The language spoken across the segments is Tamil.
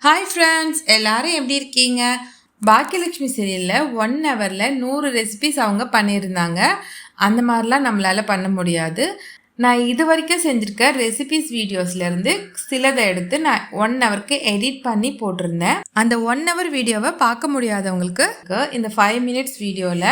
ஹாய் ஃப்ரெண்ட்ஸ், எல்லாரும் எப்படி இருக்கீங்க? பாக்கியலட்சுமி சீரியலில் 1 ஹவரில் 100 ரெசிபிஸ் அவங்க பண்ணியிருந்தாங்க. அந்த மாதிரிலாம் நம்மளால் பண்ண முடியாது. நான் இது வரைக்கும் செஞ்சுருக்க ரெசிபிஸ் வீடியோஸ்லேருந்து சிலதை எடுத்து நான் 1 ஹவருக்கு எடிட் பண்ணி போட்டிருந்தேன். அந்த 1 ஹவர் வீடியோவை பார்க்க முடியாதவங்களுக்கு இந்த 5 மினிட்ஸ் வீடியோவில்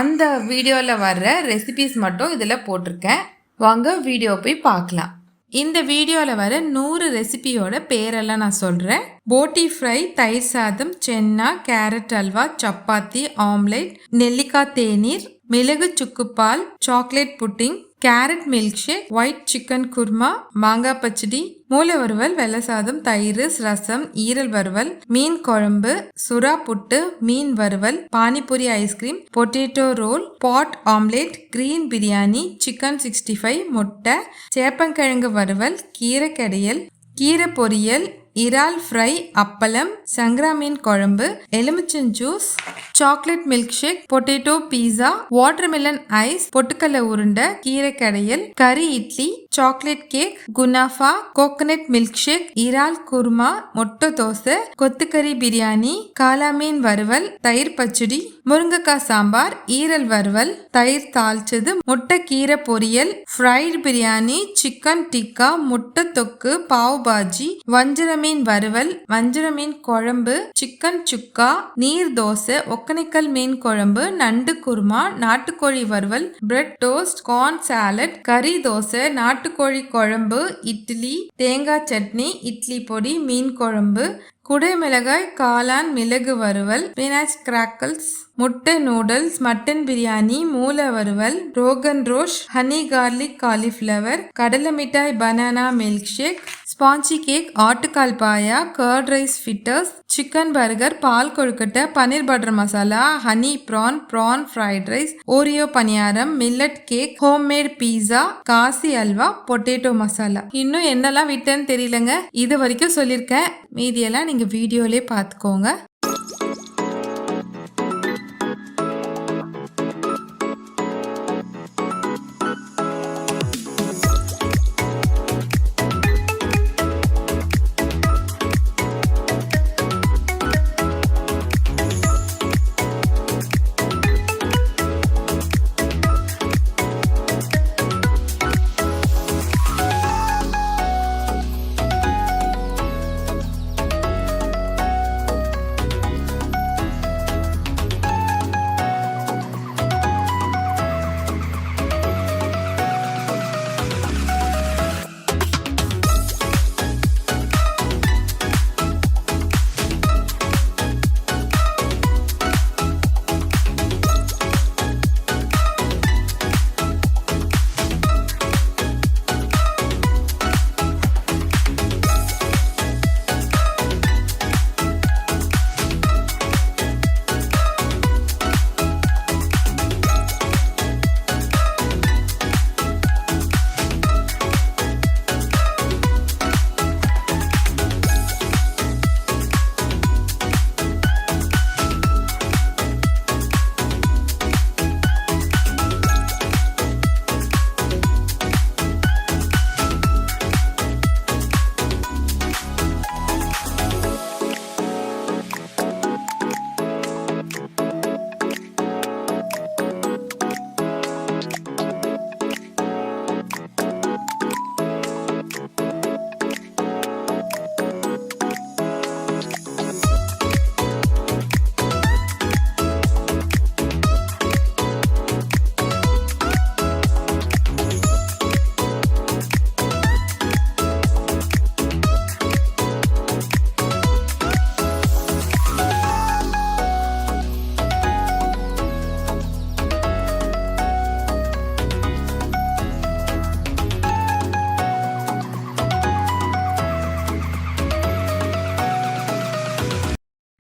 அந்த வீடியோவில் வர்ற ரெசிபிஸ் மட்டும் இதில் போட்டிருக்கேன். வாங்க வீடியோ போய் பார்க்கலாம். இந்த வீடியோவில் வர 100 ரெசிபியோட பேரெல்லாம் நான் சொல்கிறேன். போட்டி ஃப்ரை, தயிர் சாதம், சென்னா, கேரட் அல்வா, சப்பாத்தி, ஆம்லெட், நெல்லிக்காய் தேநீர், மிளகு சுக்குப்பால், chocolate pudding, carrot milkshake, white chicken korma, மாங்காய் பச்சடி, மூளை வறுவல், வெள்ளை சாதம், தயிர், ரசம், ஈரல் வறுவல், மீன் குழம்பு, சுறா புட்டு, மீன் வறுவல், பானிபூரி ஐஸ்கிரீம், பொட்டேட்டோ ரோல், பாட் ஆம்லெட், கிரீன் பிரியாணி, சிக்கன் 65, முட்டை, சேப்பங்கிழங்கு வறுவல், கீரை கடையல், கீரை பொரியல், இறால் ஃப்ரை, அப்பளம், சங்கரா மீன் குழம்பு, எலுமிச்சன் juice, chocolate milkshake, potato pizza, watermelon ice, பொட்டுக்கல்ல உருண்டை, கீரை கடையல், கறி idli, chocolate cake, kunafa, coconut milkshake, இறால் குருமா, முட்டை தோசை, கொத்துக்கறி பிரியாணி, காளா மீன் வறுவல், தயிர் பச்சடி, முருங்கைக்காய் சாம்பார், ஈரல் வறுவல், தயிர் தாளிச்சது, முட்டை கீரை பொரியல், ஃப்ரைடு பிரியாணி, சிக்கன் டிக்கா, முட்டை தொக்கு, பாவ் பாஜி, வஞ்சர மீன் வறுவல், வஞ்சர மீன் குழம்பு, சிக்கன் சுக்கா, நீர் தோசை, ஒக்கனிக்கல் மீன் குழம்பு, நண்டு குருமா, நாட்டுக்கோழி வறுவல், பிரெட் டோஸ்ட், கார்ன் சாலட், கறி தோசை, நாட்டுக்கோழி குழம்பு, இட்லி, தேங்காய் சட்னி, இட்லி பொடி, மீன் குழம்பு, குடை மிளகாய், காளான், மிளகு வறுவல், ஸ்பினாச் கிராக்கல்ஸ், முட்டை நூடுல்ஸ், மட்டன் பிரியாணி, மூளை வறுவல், rogan josh, honey garlic cauliflower, கடலை மிட்டாய், banana milkshake, spongy cake, ஆட்டுக்கால் paya, curd rice fritters, chicken burger, பால் கொழுக்கட்டை, paneer butter masala, honey prawn, prawn fried rice, Oreo பணியாரம், millet cake, homemade pizza, Kasi halwa, potato masala. இன்னும் என்னெல்லாம் விட்டேன்னு தெரியலங்க. இது வரைக்கும் சொல்லியிருக்கேன். மீதியெல்லாம் நீங்க வீடியோலே பார்த்துக்கோங்க.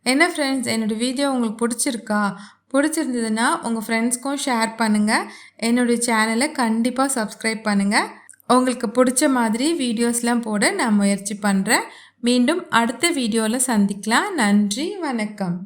என்ன ஃப்ரெண்ட்ஸ், என்னோடய வீடியோ உங்களுக்கு பிடிச்சிருக்கா? பிடிச்சிருந்ததுன்னா உங்கள் ஃப்ரெண்ட்ஸ்க்கும் ஷேர் பண்ணுங்கள். என்னுடைய சேனலை கண்டிப்பாக சப்ஸ்கிரைப் பண்ணுங்கள். உங்களுக்கு பிடிச்ச மாதிரி வீடியோஸ்லாம் போட நான் முயற்சி பண்ணுறேன். மீண்டும் அடுத்த வீடியோவில் சந்திக்கலாம். நன்றி, வணக்கம்.